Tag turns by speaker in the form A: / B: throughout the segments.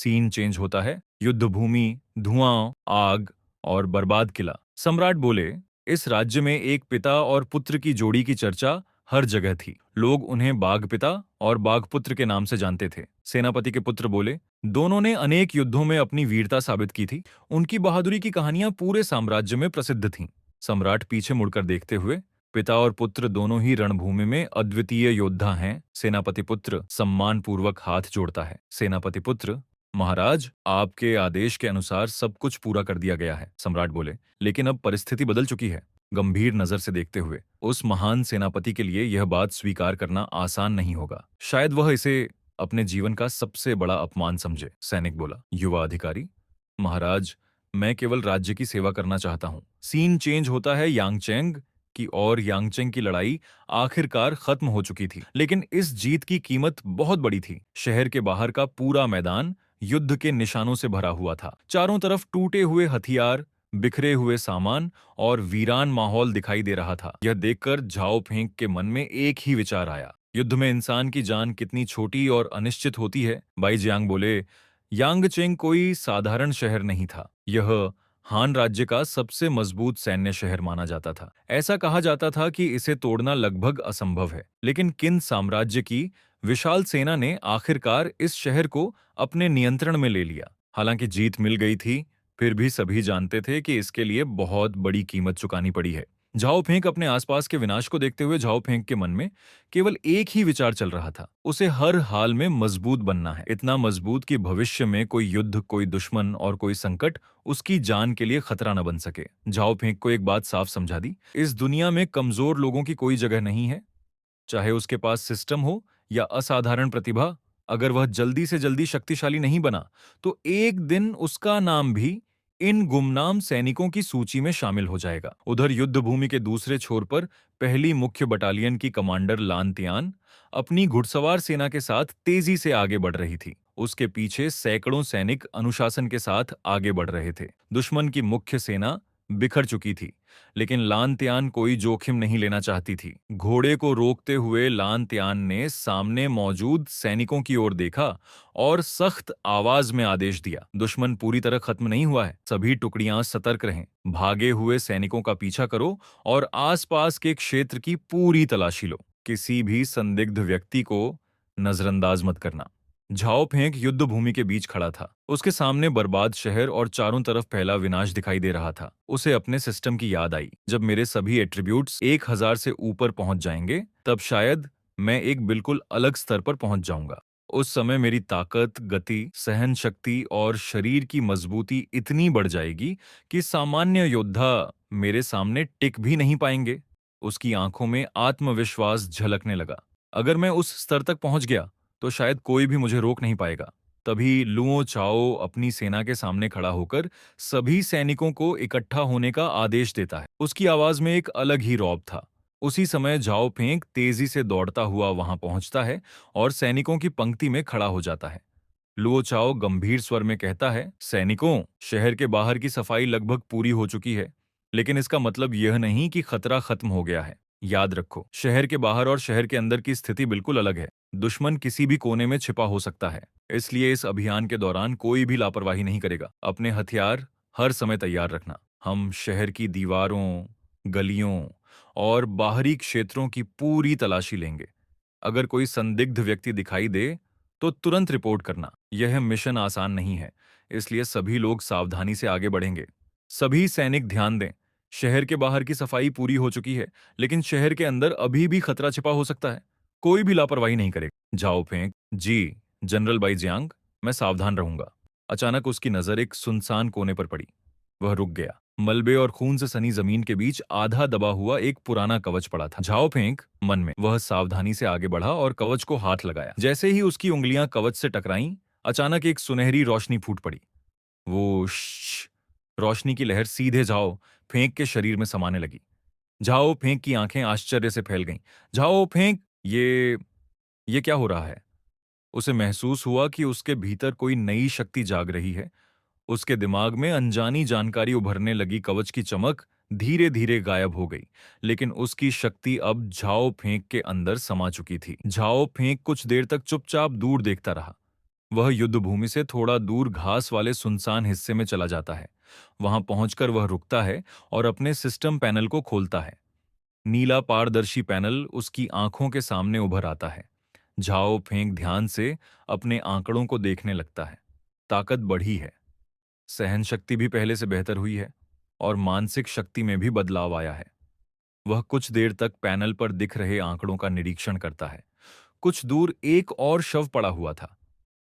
A: Scene change होता है। युद्ध भूमि, धुआं, आग और बर्बाद किला। सम्राट बोले, इस राज्य में एक पिता और पुत्र की जोड़ी की चर्चा हर जगह थी। लोग उन्हें बाघ पिता और बाघ पुत्र के नाम से जानते थे। सेनापति के पुत्र बोले, दोनों ने अनेक युद्धों में अपनी वीरता साबित की थी। उनकी बहादुरी की कहानियां पूरे साम्राज्य में प्रसिद्ध थीं। सम्राट पीछे मुड़कर देखते हुए, पिता और पुत्र दोनों ही रणभूमि में अद्वितीय योद्धा हैं। सेनापति पुत्र सम्मान पूर्वक हाथ जोड़ता है। सेनापति पुत्र, महाराज, आपके आदेश के अनुसार सब कुछ पूरा कर दिया गया है। सम्राट बोले, लेकिन अब परिस्थिति बदल चुकी है। गंभीर नजर से देखते हुए, उस महान सेनापति के लिए यह बात स्वीकार करना आसान नहीं होगा। शायद वह इसे अपने जीवन का सबसे बड़ा अपमान समझे। सैनिक बोला, युवा अधिकारी, महाराज, मैं केवल राज्य की सेवा करना चाहता हूँ। सीन चेंज होता है यांगचेंग की, और यांगचेंग की लड़ाई आखिरकार खत्म हो चुकी थी, लेकिन इस जीत की कीमत बहुत बड़ी थी। शहर के बाहर का पूरा मैदान युद्ध के निशानों से भरा हुआ था। चारों तरफ टूटे हुए हथियार, बिखरे हुए सामान और वीरान माहौल दिखाई दे रहा था। यह देखकर झाओ फेंक के मन में एक ही विचार आया, युद्ध में इंसान की जान कितनी छोटी और अनिश्चित होती है। बाई जियांग बोले, यांगचेंग कोई साधारण शहर नहीं था। यह हान राज्य का सबसे मजबूत सैन्य शहर माना जाता था। ऐसा कहा जाता था कि इसे तोड़ना लगभग असंभव है। लेकिन किन साम्राज्य की विशाल सेना ने आखिरकार इस शहर को अपने नियंत्रण में ले लिया। हालांकि जीत मिल गई थी, फिर भी सभी जानते थे कि इसके लिए बहुत बड़ी कीमत चुकानी पड़ी है। झाओ फेंक अपने आसपास के विनाश को देखते हुए, झाओ फेंक के मन में केवल एक ही विचार चल रहा था, उसे हर हाल में मजबूत बनना है। इतना मजबूत कि भविष्य में कोई युद्ध, कोई दुश्मन और कोई संकट उसकी जान के लिए खतरा न बन सके। झाओ फेंक को एक बात साफ समझा दी, इस दुनिया में कमजोर लोगों की कोई जगह नहीं है। चाहे उसके पास सिस्टम हो या असाधारण प्रतिभा, अगर वह जल्दी से जल्दी शक्तिशाली नहीं बना, तो एक दिन उसका नाम भी इन गुमनाम सैनिकों की सूची में शामिल हो जाएगा। उधर युद्ध भूमि के दूसरे छोर पर पहली मुख्य बटालियन की कमांडर लान तियान अपनी घुड़सवार सेना के साथ तेजी से आगे बढ़ रही थी। उसके पीछे सैकड़ों सैनिक अनुशासन के साथ आगे बढ़ रहे थे। दुश्मन की मुख्य सेना बिखर चुकी थी, लेकिन लान त्यान कोई जोखिम नहीं लेना चाहती थी। घोड़े को रोकते हुए लान त्यान ने सामने मौजूद सैनिकों की ओर देखा और सख्त आवाज में आदेश दिया, दुश्मन पूरी तरह खत्म नहीं हुआ है। सभी टुकड़ियां सतर्क रहें। भागे हुए सैनिकों का पीछा करो और आसपास के क्षेत्र की पूरी तलाशी लो। किसी भी संदिग्ध व्यक्ति को नजरअंदाज मत करना। झाओ फेंक युद्ध भूमि के बीच खड़ा था। उसके सामने बर्बाद शहर और चारों तरफ फैला विनाश दिखाई दे रहा था। उसे अपने सिस्टम की याद आई, जब मेरे सभी एट्रीब्यूट्स 1000 से ऊपर पहुंच जाएंगे, तब शायद मैं एक बिल्कुल अलग स्तर पर पहुंच जाऊंगा। उस समय मेरी ताकत, गति, सहन शक्ति और शरीर की मजबूती इतनी बढ़ जाएगी कि सामान्य योद्धा मेरे सामने टिक भी नहीं पाएंगे। उसकी आंखों में आत्मविश्वास झलकने लगा। अगर मैं उस स्तर तक पहुंच गया, तो शायद कोई भी मुझे रोक नहीं पाएगा। तभी लुओ चाओ अपनी सेना के सामने खड़ा होकर सभी सैनिकों को इकट्ठा होने का आदेश देता है। उसकी आवाज में एक अलग ही रौब था। उसी समय झाओ फेंक तेजी से दौड़ता हुआ वहां पहुंचता है और सैनिकों की पंक्ति में खड़ा हो जाता है। लुओ चाओ गंभीर स्वर में कहता है, सैनिकों, शहर के बाहर की सफाई लगभग पूरी हो चुकी है, लेकिन इसका मतलब यह नहीं कि खतरा खत्म हो गया है। याद रखो, शहर के बाहर और शहर के अंदर की स्थिति बिल्कुल अलग है। दुश्मन किसी भी कोने में छिपा हो सकता है। इसलिए इस अभियान के दौरान कोई भी लापरवाही नहीं करेगा। अपने हथियार हर समय तैयार रखना। हम शहर की दीवारों, गलियों और बाहरी क्षेत्रों की पूरी तलाशी लेंगे। अगर कोई संदिग्ध व्यक्ति दिखाई दे, तो तुरंत रिपोर्ट करना। यह मिशन आसान नहीं है, इसलिए सभी लोग सावधानी से आगे बढ़ेंगे। सभी सैनिक ध्यान दें, शहर के बाहर की सफाई पूरी हो चुकी है, लेकिन शहर के अंदर अभी भी खतरा छिपा हो सकता है। कोई भी लापरवाही नहीं करेगा। जाओ फेंक, जी जनरल बाई जियांग, मैं सावधान रहूंगा। अचानक उसकी नजर एक सुनसान कोने पर पड़ी। वह रुक गया। मलबे और खून से सनी जमीन के बीच आधा दबा हुआ एक पुराना कवच पड़ा था। झाओ फेंक मन में, वह सावधानी से आगे बढ़ा और कवच को हाथ लगाया। जैसे ही उसकी उंगलियां कवच से टकराईं, अचानक एक सुनहरी रोशनी फूट पड़ी। वो रोशनी की लहर सीधे झाओ फेंक के शरीर में समाने लगी। झाओ फेंक की आंखें आश्चर्य से फैल गईं। झाओ फेंक, ये क्या हो रहा है? उसे महसूस हुआ कि उसके भीतर कोई नई शक्ति जाग रही है। उसके दिमाग में अनजानी जानकारी उभरने लगी। कवच की चमक धीरे धीरे गायब हो गई, लेकिन उसकी शक्ति अब झाओ फेंक के अंदर समा चुकी थी। झाओ फेंक कुछ देर तक चुपचाप दूर देखता रहा। वह युद्ध भूमि से थोड़ा दूर घास वाले सुनसान हिस्से में चला जाता है। वहां पहुंचकर वह रुकता है और अपने सिस्टम पैनल को खोलता है। नीला पारदर्शी पैनल उसकी आंखों के सामने उभर आता है। झाओ फेंक ध्यान से अपने आंकड़ों को देखने लगता है। ताकत बढ़ी है, सहन शक्ति भी पहले से बेहतर हुई है और मानसिक शक्ति में भी बदलाव आया है। वह कुछ देर तक पैनल पर दिख रहे आंकड़ों का निरीक्षण करता है। कुछ दूर एक और शव पड़ा हुआ था।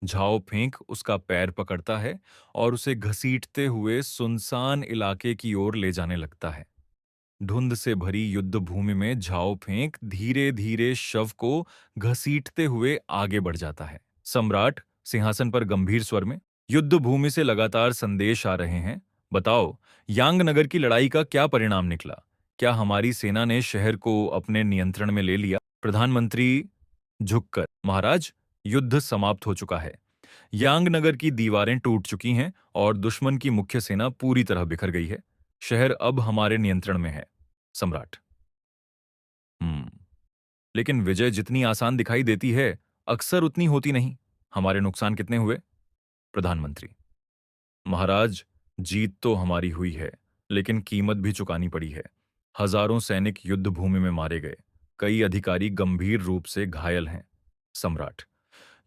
A: झाओ फेंक उसका पैर पकड़ता है और उसे घसीटते हुए सुनसान इलाके की ओर ले जाने लगता है। धुंध से भरी युद्ध भूमि में झाओ फेंक धीरे धीरे शव को घसीटते हुए आगे बढ़ जाता है। सम्राट सिंहासन पर गंभीर स्वर में, युद्ध भूमि से लगातार संदेश आ रहे हैं। बताओ, यांग नगर की लड़ाई का क्या परिणाम निकला? क्या हमारी सेना ने शहर को अपने नियंत्रण में ले लिया? प्रधानमंत्री झुककर, महाराज, युद्ध समाप्त हो चुका है। यांग नगर की दीवारें टूट चुकी हैं और दुश्मन की मुख्य सेना पूरी तरह बिखर गई है। शहर अब हमारे नियंत्रण में है। सम्राट, हम्म, लेकिन विजय जितनी आसान दिखाई देती है, अक्सर उतनी होती नहीं। हमारे नुकसान कितने हुए? प्रधानमंत्री, महाराज, जीत तो हमारी हुई है, लेकिन कीमत भी चुकानी पड़ी है। हजारों सैनिक युद्ध भूमि में मारे गए। कई अधिकारी गंभीर रूप से घायल हैं। सम्राट,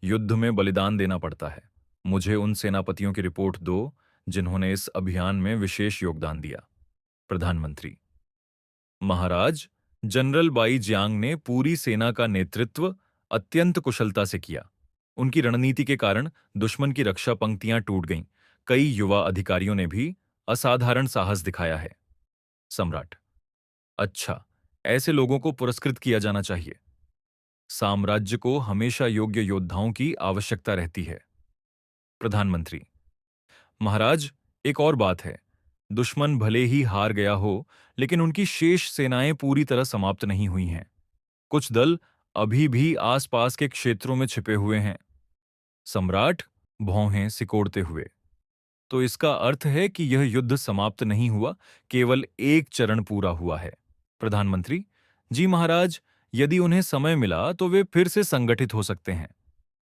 A: युद्ध में बलिदान देना पड़ता है। मुझे उन सेनापतियों की रिपोर्ट दो जिन्होंने इस अभियान में विशेष योगदान दिया। प्रधानमंत्री, महाराज, जनरल बाई जियांग ने पूरी सेना का नेतृत्व अत्यंत कुशलता से किया। उनकी रणनीति के कारण दुश्मन की रक्षा पंक्तियां टूट गईं। कई युवा अधिकारियों ने भी असाधारण साहस दिखाया है। सम्राट, अच्छा, ऐसे लोगों को पुरस्कृत किया जाना चाहिए। साम्राज्य को हमेशा योग्य योद्धाओं की आवश्यकता रहती है। प्रधानमंत्री, महाराज, एक और बात है। दुश्मन भले ही हार गया हो, लेकिन उनकी शेष सेनाएं पूरी तरह समाप्त नहीं हुई हैं। कुछ दल अभी भी आसपास के क्षेत्रों में छिपे हुए हैं। सम्राट भौहें सिकोड़ते हुए, तो इसका अर्थ है कि यह युद्ध समाप्त नहीं हुआ, केवल एक चरण पूरा हुआ है। प्रधानमंत्री, जी महाराज, यदि उन्हें समय मिला तो वे फिर से संगठित हो सकते हैं।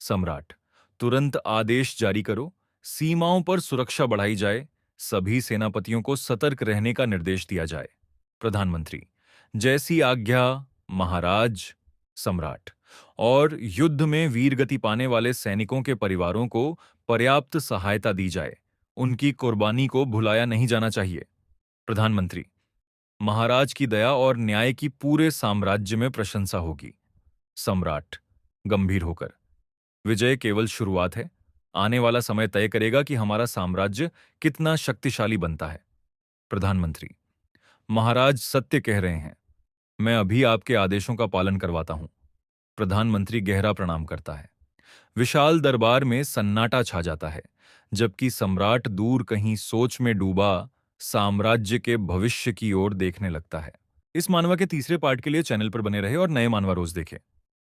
A: सम्राट, तुरंत आदेश जारी करो, सीमाओं पर सुरक्षा बढ़ाई जाए, सभी सेनापतियों को सतर्क रहने का निर्देश दिया जाए। प्रधानमंत्री, जैसी आज्ञा महाराज। सम्राट, और युद्ध में वीरगति पाने वाले सैनिकों के परिवारों को पर्याप्त सहायता दी जाए। उनकी कुर्बानी को भुलाया नहीं जाना चाहिए। प्रधानमंत्री, महाराज की दया और न्याय की पूरे साम्राज्य में प्रशंसा होगी। सम्राट गंभीर होकर, विजय केवल शुरुआत है। आने वाला समय तय करेगा कि हमारा साम्राज्य कितना शक्तिशाली बनता है। प्रधानमंत्री, महाराज सत्य कह रहे हैं। मैं अभी आपके आदेशों का पालन करवाता हूं। प्रधानमंत्री गहरा प्रणाम करता है। विशाल दरबार में सन्नाटा छा जाता है, जबकि सम्राट दूर कहीं सोच में डूबा साम्राज्य के भविष्य की ओर देखने लगता है। इस मानवा के तीसरे पार्ट के लिए चैनल पर बने रहे और नए मानवा रोज देखें।